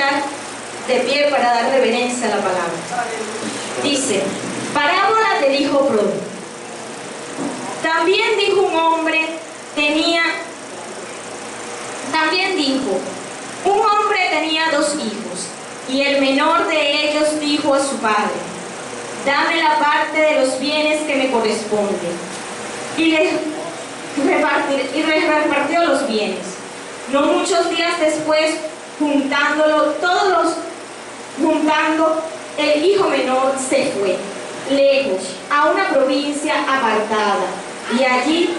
estar de pie para dar reverencia a la palabra. Dice, parábola del hijo pródigo. También dijo, un hombre tenía 2 hijos, y el menor de ellos dijo a su padre, dame la parte de los bienes que me corresponde. Y les repartió los bienes. No muchos días después, juntando, el hijo menor se fue lejos, a una provincia apartada, y allí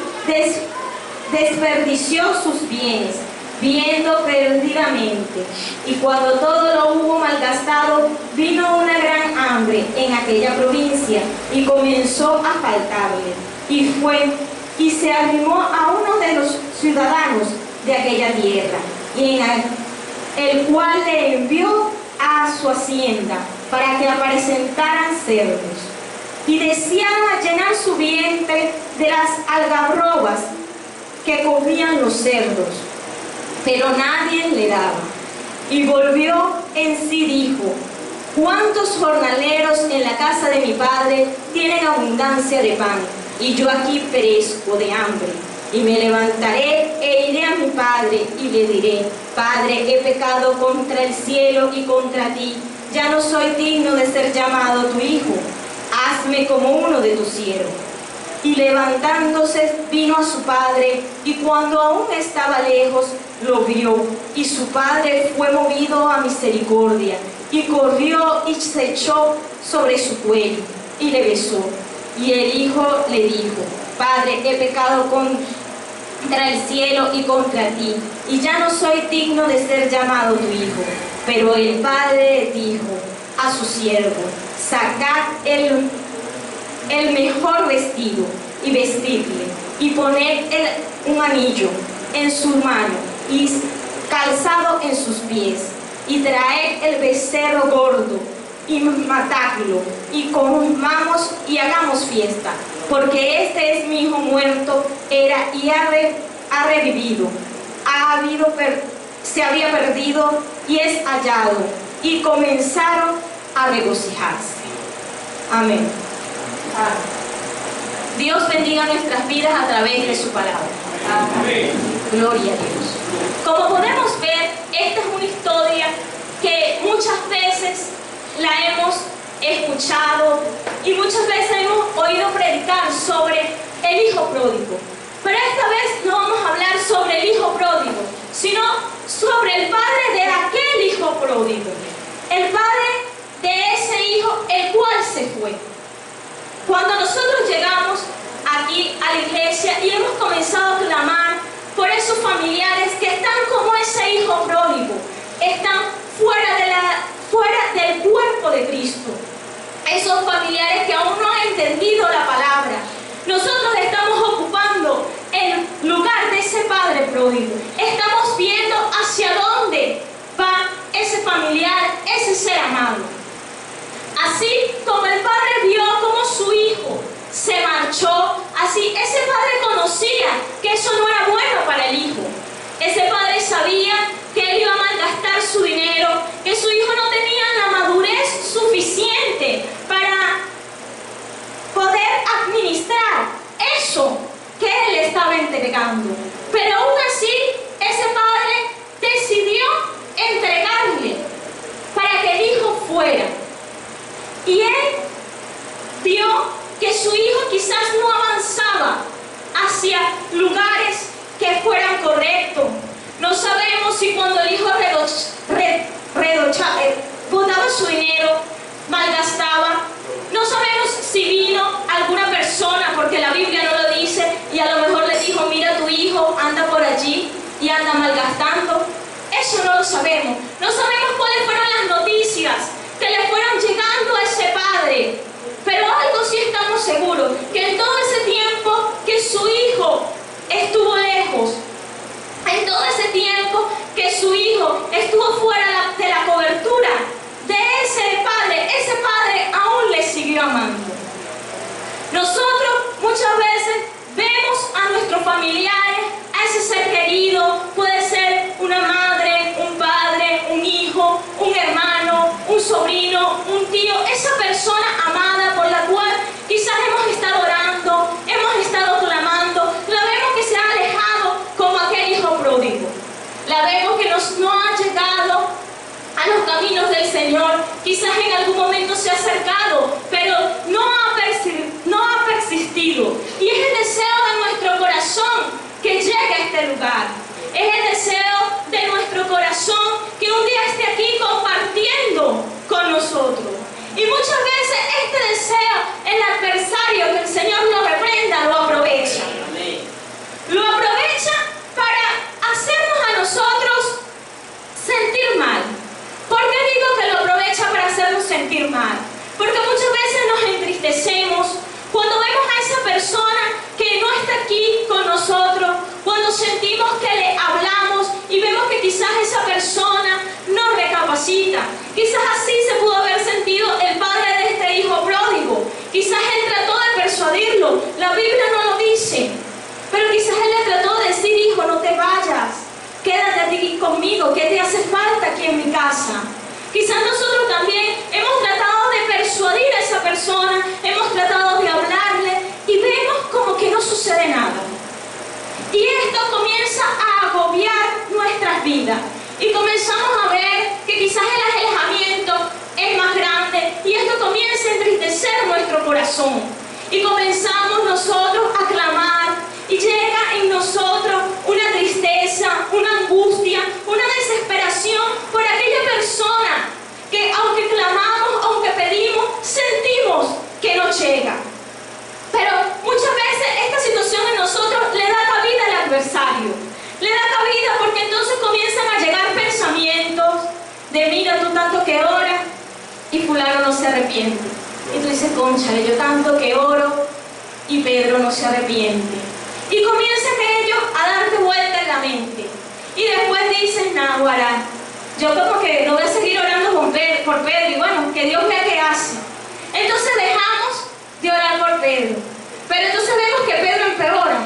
desperdició sus bienes, viviendo perdidamente. Y cuando todo lo hubo malgastado, vino una gran hambre en aquella provincia, y comenzó a faltarle. Y fue y se arrimó a uno de los ciudadanos de aquella tierra, y el cual le envió a su hacienda para que apacentaran cerdos. Y deseaba llenar su vientre de las algarrobas que comían los cerdos, pero nadie le daba. Y volvió en sí, dijo, ¿cuántos jornaleros en la casa de mi padre tienen abundancia de pan, y yo aquí perezco de hambre? Y me levantaré e iré a mi padre y le diré, Padre, he pecado contra el cielo y contra ti, ya no soy digno de ser llamado tu hijo, hazme como uno de tus siervos. Y levantándose vino a su padre, y cuando aún estaba lejos, lo vio, y su padre fue movido a misericordia, y corrió y se echó sobre su cuello, y le besó. Y el hijo le dijo, Padre, he pecado contra el cielo y contra ti, y ya no soy digno de ser llamado tu hijo. Pero el padre dijo a su siervo, sacad el mejor vestido y vestidle, y poned un anillo en su mano y calzado en sus pies, y traed el becerro gordo y matadlo, y comamos y hagamos fiesta, porque este es mi hijo muerto era y ha revivido, se había perdido y es hallado. Y comenzaron a regocijarse. Amén. Dios bendiga nuestras vidas a través de su palabra. Amén. Gloria a Dios. Como podemos ver, esta es una historia que muchas veces la hemos escuchado y muchas veces hemos oído predicar sobre el hijo pródigo. Pero esta vez no vamos a hablar sobre el hijo pródigo, sino sobre el padre de aquel hijo pródigo. El padre de ese hijo, el cual se fue. Cuando nosotros llegamos aquí a la iglesia y hemos comenzado a clamar por esos familiares que están como ese hijo pródigo, están fuera del cuerpo de Cristo, esos familiares que aún no han entendido la palabra, nosotros estamos ocupando el lugar de ese padre pródigo. Estamos viendo hacia dónde va ese familiar, ese ser amado. Así como el padre vio como su hijo se marchó, así ese padre conocía que eso no era bueno para el hijo. Ese padre sabía que él iba a malgastar su dinero, que su hijo no tenía la madurez suficiente para poder administrar eso que él estaba entregando. Pero aún así, ese padre decidió entregarle para que el hijo fuera. Y él vio que su hijo quizás no avanzaba hacia lugares que fueran correctos. No sabemos si cuando el hijo botaba su dinero, malgastaba. No sabemos si vino alguna persona, porque la Biblia no lo dice, y a lo mejor le dijo, mira, tu hijo anda por allí y anda malgastando. Eso no lo sabemos. No sabemos cuáles fueron las noticias que le fueron llegando a ese padre. Pero algo sí estamos seguros, que en todo ese tiempo que su hijo estuvo lejos, en todo ese tiempo que su hijo estuvo fuera de la cobertura de ese padre aún le siguió amando. vidas. Y comenzamos a ver que quizás el alejamiento es más grande y esto comienza a entristecer nuestro corazón. Y comenzamos nosotros a clamar y llega en nosotros una tristeza, una angustia, una desesperación por aquella persona que aunque clamamos, aunque pedimos, sentimos que no llega. Pero muchas veces esta situación en nosotros le da cabida al adversario. Le da cabida porque entonces comienzan a llegar pensamientos de mira tú tanto que oras y fulano no se arrepiente. Y tú dices, cónchale, yo tanto que oro y Pedro no se arrepiente. Y comienza aquello a darte vuelta en la mente. Y después dices, náguara, yo como que no voy a seguir orando por Pedro y bueno, que Dios vea qué hace. Entonces dejamos de orar por Pedro. Pero entonces vemos que Pedro empeora.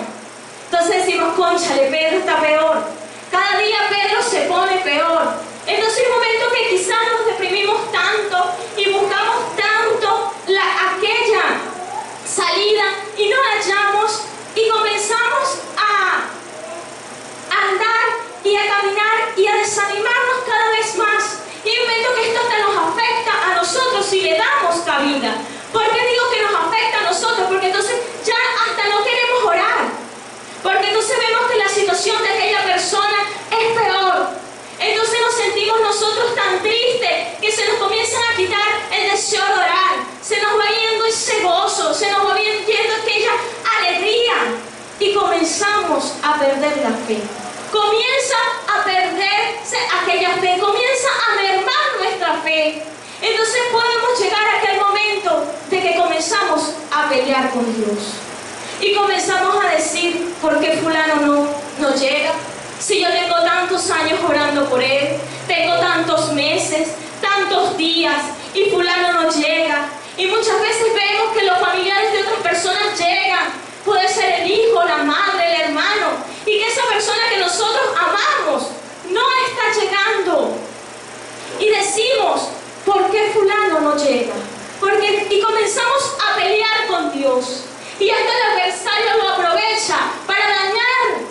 Entonces decimos, cónchale, Pedro está peor. Cada día Pedro se pone peor. Entonces hay un momento que quizás nos deprimimos tanto y buscamos tanto aquella salida y no la hallamos y comenzamos a andar y a caminar y a desanimarnos cada vez más. Y hay un momento que esto hasta nos afecta a nosotros si le damos cabida. ¿Por qué digo que nos afecta a nosotros? Porque entonces ya hasta no queremos orar. Porque entonces vemos que la situación de aquella persona es peor. Entonces nos sentimos nosotros tan tristes que se nos comienzan a quitar el deseo de orar. Se nos va yendo ese gozo, se nos va yendo aquella alegría. Y comenzamos a perder la fe. Comienza a perderse aquella fe, comienza a mermar nuestra fe. Entonces podemos llegar a aquel momento de que comenzamos a pelear con Dios. Y comenzamos a decir, ¿por qué fulano no llega? Si yo tengo tantos años orando por él, tengo tantos meses, tantos días, y fulano no llega. Y muchas veces vemos que los familiares de otras personas llegan. Puede ser el hijo, la madre, el hermano, y que esa persona que nosotros amamos no está llegando. Y decimos, ¿por qué fulano no llega? Y comenzamos a pelear con Dios. Y hasta el adversario lo aprovecha para dañar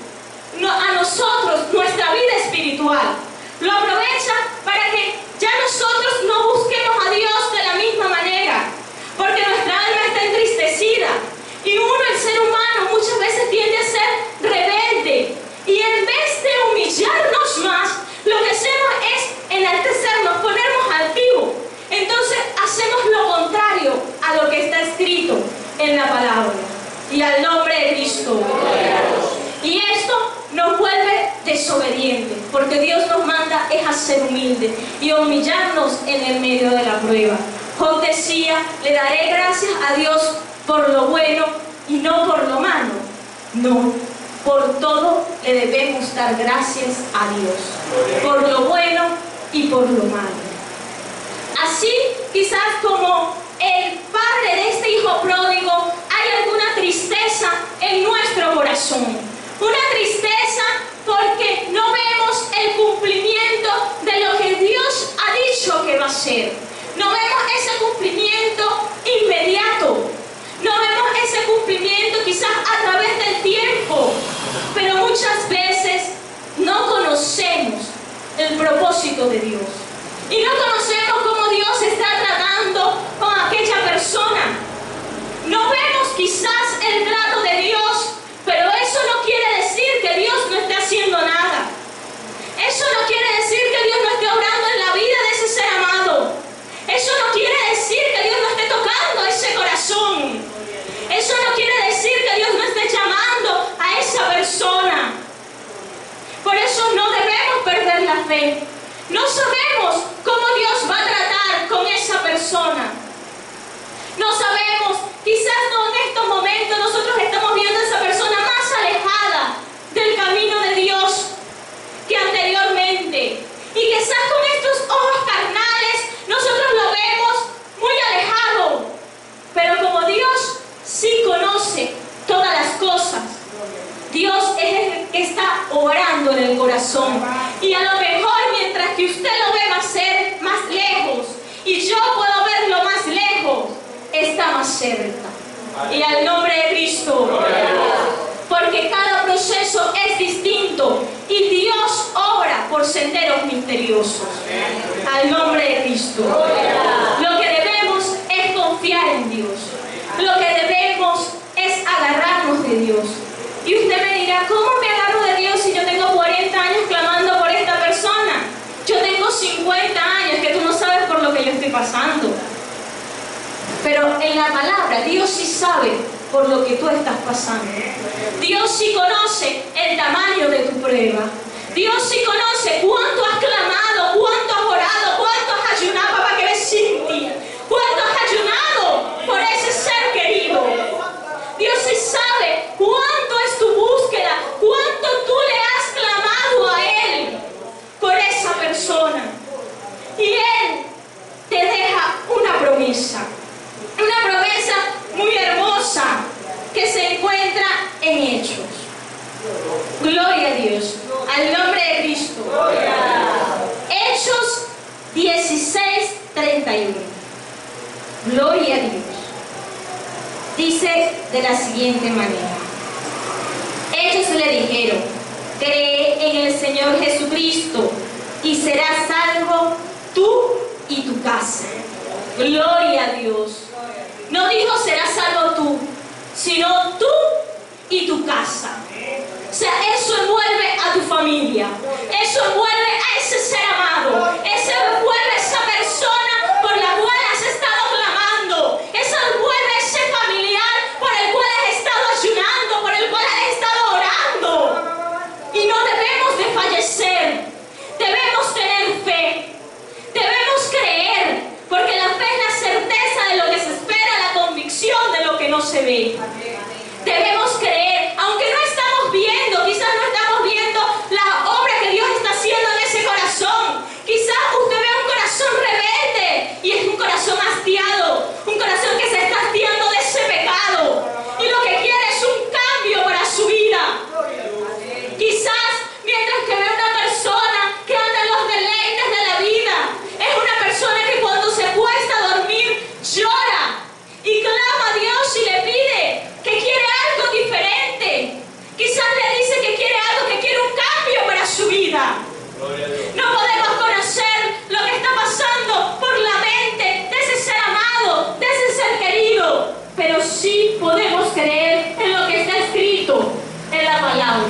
a nosotros nuestra vida espiritual. Lo aprovecha para que ya nosotros no busquemos a Dios de la misma manera. Porque nuestra alma está entristecida. Y uno, el ser humano, muchas veces tiende a ser rebelde. Y en vez de humillarnos más, lo que hacemos es enaltecernos, ponernos altivos. Entonces hacemos lo contrario a lo que está escrito en la palabra. Y al nombre de Cristo. Y esto nos vuelve desobedientes. Porque Dios nos manda es a ser humildes y a humillarnos en el medio de la prueba. Job decía, le daré gracias a Dios por lo bueno y no por lo malo. No, por todo le debemos dar gracias a Dios. Por lo bueno y por lo malo. Así, quizás como el padre de este hijo pródigo, hay alguna tristeza en nuestro corazón. Una tristeza porque no vemos el cumplimiento de lo que Dios ha dicho que va a hacer. No vemos ese cumplimiento inmediato. No vemos ese cumplimiento quizás a través del tiempo. Pero muchas veces no conocemos el propósito de Dios. Y no conocemos cómo Dios está tratando con aquella persona. No vemos quizás el trato de Dios, pero eso no quiere decir que Dios no esté haciendo nada. Eso no quiere decir que Dios no esté obrando en la vida de ese ser amado. Eso no quiere decir que Dios no esté tocando ese corazón. Eso no quiere decir que Dios no esté llamando a esa persona. Por eso no debemos perder la fe. No sabemos cómo Dios va a tratar con esa persona. No sabemos, quizás no en estos momentos nosotros estamos viendo a esa persona más alejada del camino de Dios que anteriormente. Y quizás con estos ojos carnales nosotros lo vemos muy alejado. Pero como Dios sí conoce todas las cosas, Dios es el que está obrando en el corazón. Y a lo mejor mientras que usted lo ve más lejos y yo puedo verlo más lejos, está más cerca. Y al nombre de Cristo. Porque cada proceso es distinto y Dios obra por senderos misteriosos. Al nombre de Cristo. Lo que debemos es confiar en Dios. Lo que debemos es agarrarnos de Dios. Y usted me dirá, ¿cómo me agarro de Dios si yo tengo 40 años clamando por esta persona? Yo tengo 50 años, que tú no sabes por lo que yo estoy pasando. Pero en la palabra, Dios sí sabe por lo que tú estás pasando. Dios sí conoce el tamaño de tu prueba. Dios sí conoce cuánto has clamado, cuánto has orado, cuánto has ayunado para que me siente, cuánto has ayunado por ese ser querido. Dios sí sabe cuánto es tu búsqueda, cuánto tú le has clamado a Él por esa persona. Y Él te deja una promesa muy hermosa que se encuentra en Hechos. Gloria a Dios, al nombre de Cristo. Hechos 16:31. Gloria a Dios. Dice de la siguiente manera: ellos le dijeron, cree en el Señor Jesucristo y serás salvo tú y tu casa. Gloria a Dios. No dijo serás salvo tú, sino tú y tu casa. O sea, eso envuelve a tu familia, eso envuelve a ese ser amado, eso envuelve a esa persona por la cual has estado clamando, eso envuelve a ese familiar por el cual has estado ayunando, por el cual has estado orando. Y no debemos de fallecer, debemos tener fe, debemos creer, porque la fe es la certeza de lo que se espera, la convicción de lo que no se ve. Debemos creer, aunque no estamos viendo, quizás no estamos viendo la obra que Dios está haciendo en ese corazón. Quizás usted vea un corazón rebelde y es un corazón hastiado, un corazón que se está hastiando de ese pecado y lo que quiere es un cambio para su vida. Quizás mientras que ve una persona que anda en los deleites de la vida, es una persona que cuando se cuesta a dormir llora y clama a Dios y le pide que quiere algo diferente. Quizás le dice que quiere algo, que quiere un cambio para su vida. No podemos conocer lo que está pasando por la mente de ese ser amado, de ese ser querido, pero sí podemos creer en lo que está escrito en la palabra.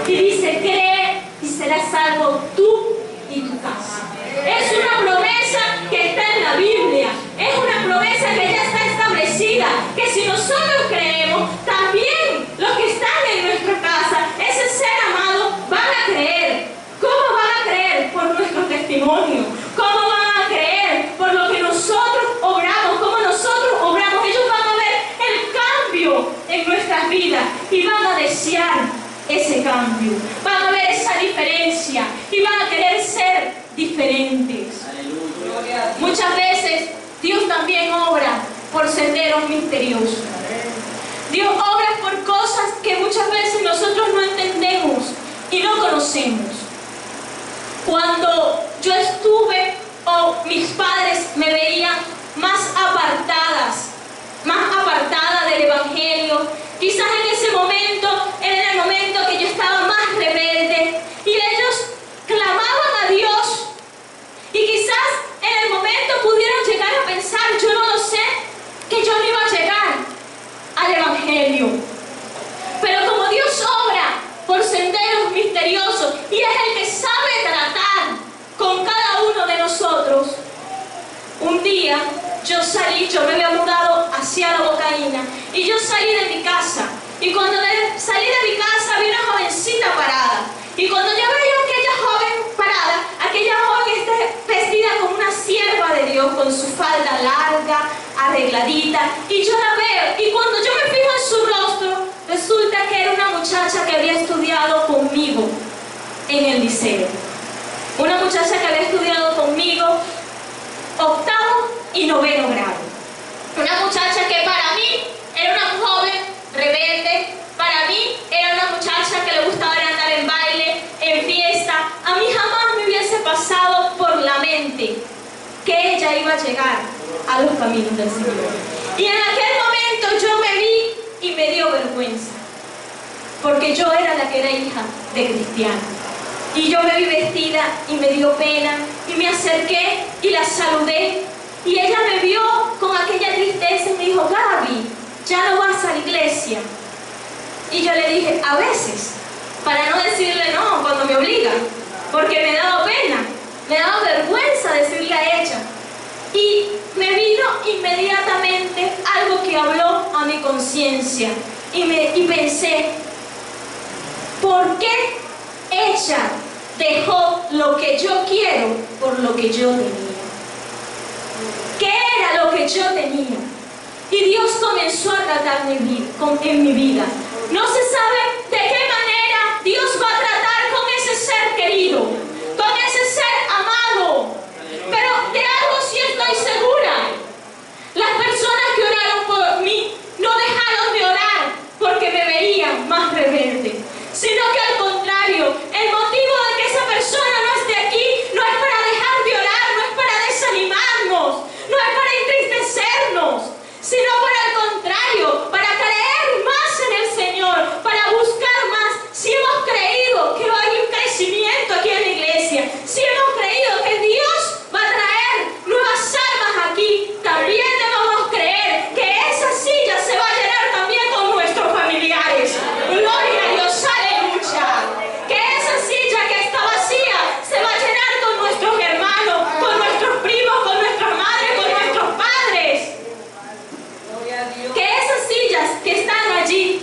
Y dice, cree y serás salvo tú y tu casa. Es una promesa que está en la Biblia, es una promesa que ya está establecida, que si nosotros creemos, también los que están en nuestra casa, ese ser amado, van a creer. ¿Cómo van a creer? Por nuestro testimonio. ¿Cómo van a creer? Por lo que nosotros obramos, cómo nosotros obramos. Ellos van a ver el cambio en nuestras vidas y van a desear ese cambio, van a ver esa diferencia y van a querer ser diferentes. Muchas veces Dios también obra por senderos misteriosos. Dios obra por cosas que muchas veces nosotros no entendemos y no conocemos. Cuando yo estuve o mis padres me veían más apartada del Evangelio, quizás en ese momento era el momento que yo estaba más rebelde y ellos clamaban a Dios y quizás en el momento pudieron llegar a pensar, yo no lo sé, que yo no iba a llegar al Evangelio. Pero como Dios obra por senderos misteriosos y es el que sabe tratar con cada uno de nosotros, un día yo salí, yo me había mudado hacia La Bocaína y yo salí de mi casa y cuando salí de mi casa vi una jovencita parada y cuando yo veía a aquella joven parada, aquella joven está vestida como una sierva de Dios con su falda larga, arregladita, y yo la veo y cuando yo me fijo en su rostro resulta que era una muchacha que había estudiado conmigo en el liceo, una muchacha que había estudiado conmigo 8º y 9º grado. Una muchacha que para mí era una joven rebelde, para mí era una muchacha que le gustaba andar en baile, en fiesta. A mí jamás me hubiese pasado por la mente que ella iba a llegar a los caminos del Señor. Y en aquel momento yo me vi y me dio vergüenza, porque yo era la que era hija de cristiano. Y yo me vi vestida y me dio pena y me acerqué y la saludé. Y ella me vio con aquella tristeza y me dijo: Gaby, ya no vas a la iglesia. Y yo le dije: a veces, para no decirle no cuando me obligan, porque me daba pena, me daba vergüenza decirle a ella. Y me vino inmediatamente algo que habló a mi conciencia y pensé: ¿por qué ella dejó lo que yo quiero por lo que yo tenía? ¿Qué era lo que yo tenía? Y Dios comenzó a tratar en mi vida. No se sabe de qué manera Dios va a tratar con ese ser querido, con ese ser amado. Pero de algo sí estoy segura: las personas que oraron por mí no dejaron de orar porque me veían más rebelde, sino que al contrario, el motivo de que esa persona no esté aquí no es para dejar de orar, no es para desanimarnos, no es para entristecernos, sino por el contrario, para creer más en el Señor, para buscar más. Si hemos creído que hay un crecimiento aquí en la iglesia, si hemos creído que Dios va a traer nuevas almas aquí, también debemos creer que esa silla se va a llenar también con nuestros familiares. Gloria a Dios, aleluya. Que esa silla que está vacía se va a llenar con nuestros hermanos, con nuestros primos, con nuestras madres, con nuestros padres. Que esas sillas que están allí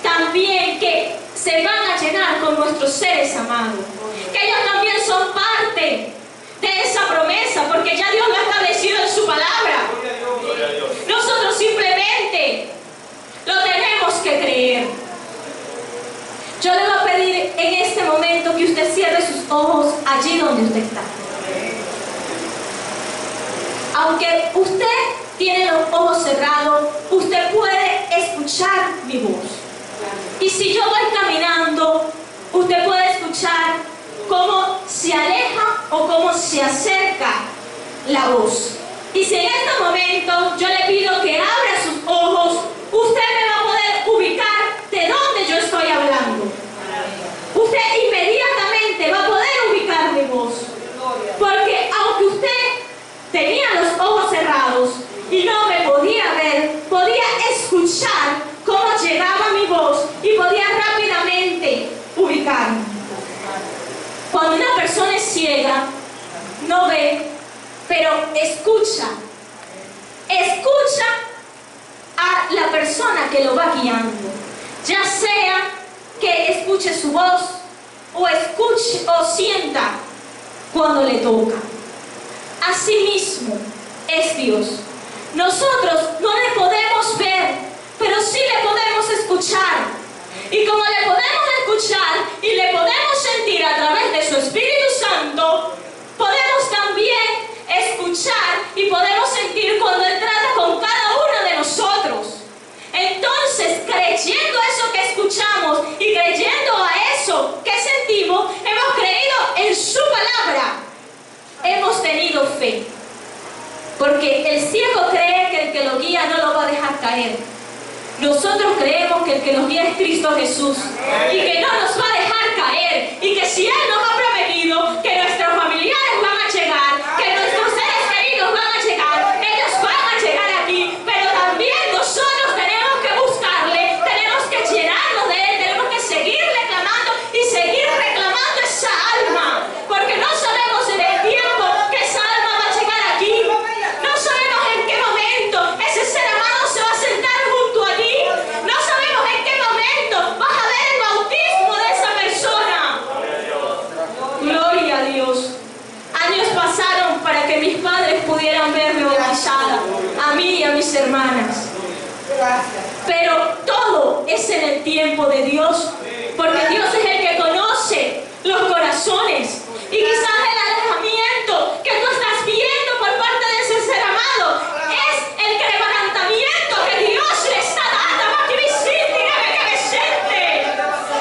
también que se van a llenar con nuestros seres amados. Que ellos también son parte de esa promesa, porque ya Dios lo ha establecido en su palabra. Nosotros simplemente lo tenemos que creer. Yo le voy a pedir en este momento que usted cierre sus ojos allí donde usted está. Aunque usted tiene los ojos cerrados, usted puede escuchar mi voz. Y si yo voy caminando, usted puede escuchar cómo se aleja o cómo se acerca la voz. Y si en este momento yo le pido que abra sus ojos, usted me va a poder ubicar de dónde yo estoy hablando. Usted inmediatamente va a poder ubicar mi voz. Porque aunque usted tenía los ojos cerrados y no me podía ver, podía escuchar cómo llegaba mi voz y podía rápidamente ubicarme. Cuando una persona es ciega, no ve, pero escucha a la persona que lo va guiando, ya sea que escuche su voz o escuche o sienta cuando le toca. Asimismo es Dios. Nosotros no le podemos ver, pero sí le podemos escuchar. Y como le podemos escuchar y le podemos sentir a través de su Espíritu Santo, podemos también escuchar y podemos sentir cuando Él trata con cada uno de nosotros. Entonces, creyendo eso que escuchamos y creyendo a eso que sentimos, hemos creído en su palabra. Hemos tenido fe. Porque el ciego cree que el que lo guía no lo va a dejar caer. Nosotros creemos que el que nos guía es Cristo Jesús y que no nos va a dejar caer, y que si Él nos ha prometido que nuestros familiares van a llegar, que nuestros seres queridos van a llegar, ellos van a llegar aquí, pero también nosotros tenemos que buscarle, tenemos que llenarnos de Él, tenemos que seguir reclamando y seguir reclamando esa alma, porque no sabemos en el tiempo que esa alma va a llegar aquí, no sabemos en qué momento ese ser amado se va a sentar junto a ti, no sabemos en qué momento vas a ver el bautismo de esa persona. Gloria a Dios. Años pasaron para que mis padres pudieran verme bautizada, a mí y a mis hermanas. Pero todo es en el tiempo de Dios, porque Dios es el que conoce los corazones. Y quizás el alejamiento que tú estás viendo por parte de ese ser amado es el quebrantamiento que Dios le está dando.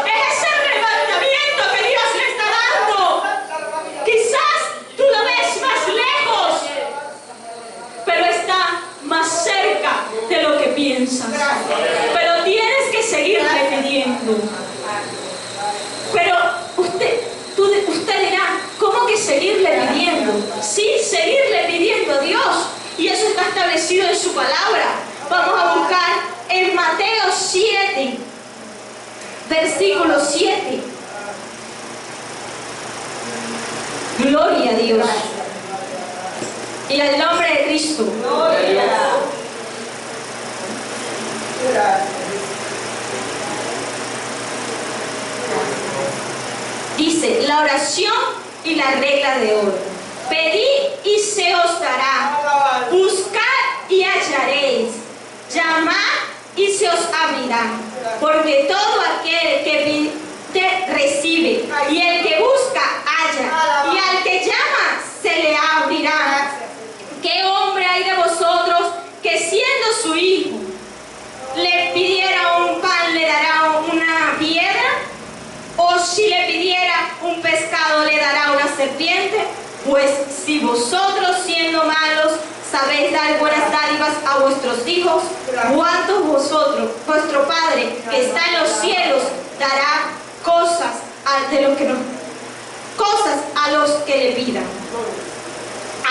Es ese levantamiento que Dios le está dando. Quizás tú lo ves más lejos, pero está más cerca de lo que piensas. Pero tienes que seguirle pidiendo. Pero sin seguirle pidiendo a Dios. Y eso está establecido en su palabra. Vamos a buscar en Mateo 7, versículo 7. Gloria a Dios. Y al nombre de Cristo. Dice, la oración y la regla de oro. Pedid y se os dará. Buscad y hallaréis. Llamad y se os abrirá. Porque todo aquel que pide recibe. Y el que busca halla. Y al que llama se le abrirá. ¿Qué hombre hay de vosotros que siendo su hijo le pidiera un pan, le dará una piedra? ¿O si le pidiera un pescado, le dará una serpiente? Pues si vosotros, siendo malos, sabéis dar buenas dádivas a vuestros hijos, ¿cuánto vuestro Padre que está en los cielos dará cosas a los que le pidan?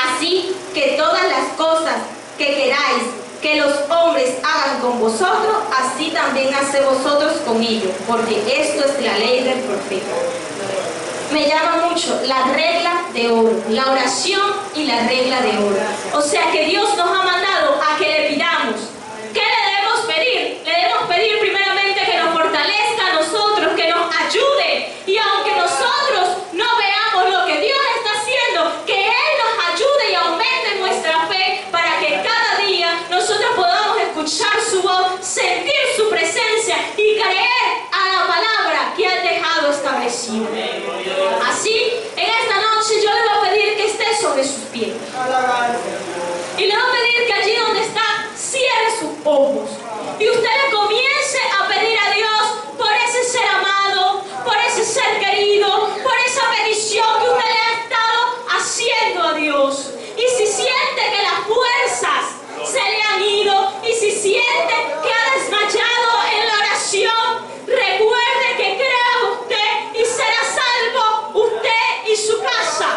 Así que todas las cosas que queráis que los hombres hagan con vosotros, así también haced vosotros con ellos, porque esto es la ley del profeta. Me llama mucho la regla de oro, la oración y la regla de oro. O sea que Dios nos ha mandado a que le pidamos. ¿Qué le debemos pedir? Le debemos pedir primeramente que nos fortalezca a nosotros, que nos ayude. Y aunque nosotros no veamos lo que Dios está haciendo, que Él nos ayude y aumente nuestra fe para que cada día nosotros podamos escuchar su voz, sentir su presencia y creer a la palabra que ha dejado establecida. Así, en esta noche yo le voy a pedir que esté sobre sus pies. Y le voy a pedir que allí donde está, cierre sus ojos. Y usted le comience a pedir a Dios por ese ser amado, por ese ser querido, por esa petición que usted le ha estado haciendo a Dios. Y si siente que las fuerzas se le han ido, y si siente que ha desmayado en la oración, recuerde que crea usted y será salvo usted y su casa.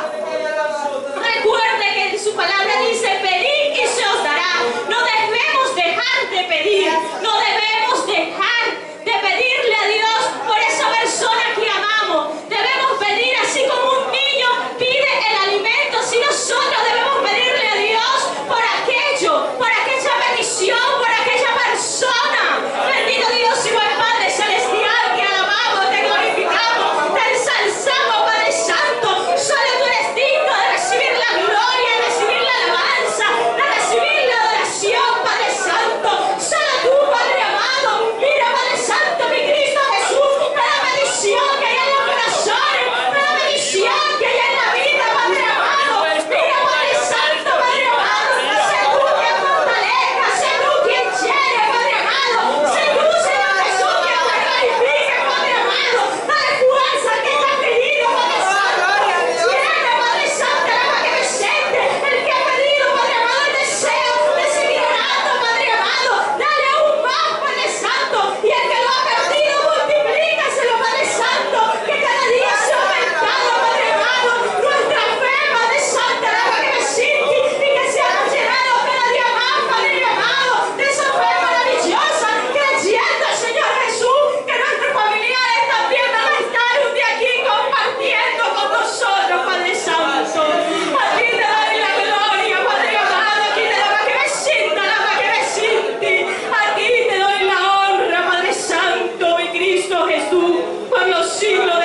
Recuerde que su palabra dice, pedid y se os dará. No debemos dejar de pedir, no debemos dejar de pedirle a Dios por esa persona que amamos. Debemos pedir así como un niño pide el alimento, si nosotros debemos pedirle a Dios por aquello, por aquella bendición, por aquella persona. Bendito Dios y buen Padre celestial, que alabamos, te glorificamos, te ensalzamos, Padre Santo. Solo tú eres digno de recibir la gloria, de recibir la alabanza, de recibir la adoración, Padre Santo. Solo tú, Padre amado. Mira, Padre Santo, mi Cristo Jesús, cada bendición que hay en los corazones, cada bendición que hay en la vida, Padre amado. Mira, Padre Santo, Padre amado, sé tú quien fortalezca, sé tú quien llene, Padre amado. Sé tú, Señor Jesús, quien te glorifique, Padre amado. Dale fuerza que te ha pedido, Padre Santo. Llena, Padre Santo, el alma que me siente, el que ha pedido, Padre amado, el deseo de seguir orando, Padre amado. Dale aún más, Padre Santo. Y el que lo ha perdido, multiplícaselo, Padre Santo. Que cada día sea aumentado, Padre amado. Nuestra fe, Padre Santo, el alma que me siente, y que seamos llenados cada día más, Padre amado, de esa fe maravillosa, creyendo, Señor Jesús, que nuestros familiares también van a estar un día aquí compartiendo con nosotros, Padre Santo. Aquí te doy la gloria, Padre amado. Aquí te doy la que me sienta, la que me siente. Aquí te doy la honra, Padre Santo y Cristo Jesús, por los siglos